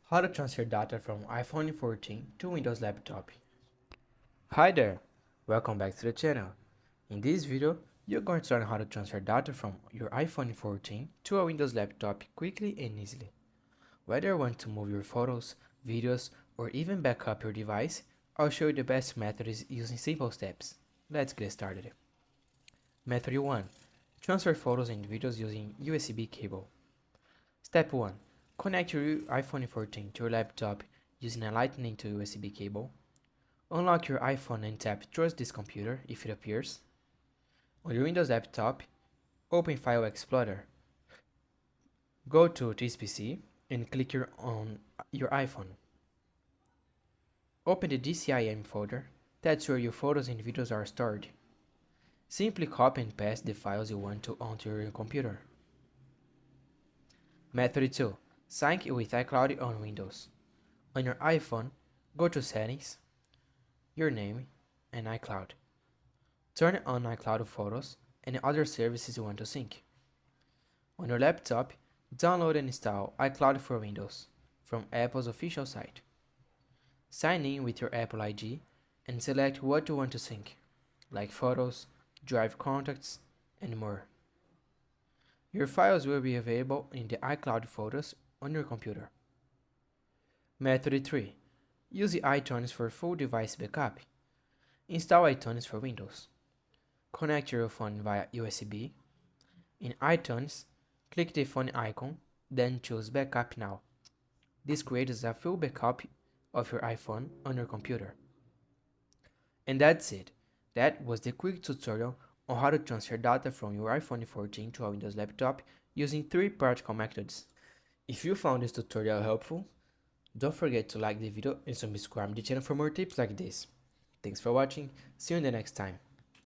How to transfer data from iPhone 14 to Windows laptop. Hi there, welcome back to the channel. In this video, you're going to learn how to transfer data from your iPhone 14 to a Windows laptop quickly and easily. Whether you want to move your photos, videos, or even back up your device, I'll show you the best method is using simple steps. Let's get started. Method 1. Transfer photos and videos using USB cable. Step 1. Connect your iPhone 14 to your laptop using a Lightning to USB cable. Unlock your iPhone and tap Trust this computer if it appears. On your Windows laptop, open File Explorer. Go to this PC and click on your iPhone. Open the DCIM folder, that's where your photos and videos are stored. Simply copy and paste the files you want to onto your computer. Method 2. Sync with iCloud on Windows. On your iPhone, go to Settings, Your Name, and iCloud. Turn on iCloud Photos and other services you want to sync. On your laptop, download and install iCloud for Windows from Apple's official site. Sign in with your Apple ID and select what you want to sync, like photos, Drive contacts, and more. Your files will be available in the iCloud Photos on your computer. Method 3. Use the iTunes for full device backup. Install iTunes for Windows. Connect your phone via USB. In iTunes, click the phone icon, then choose Backup Now. This creates a full backup of your iPhone on your computer. And that's it. That was the quick tutorial on how to transfer data from your iPhone 14 to a Windows laptop using 3 practical methods. If you found this tutorial helpful, don't forget to like the video and subscribe to the channel for more tips like this. Thanks for watching, see you in the next time.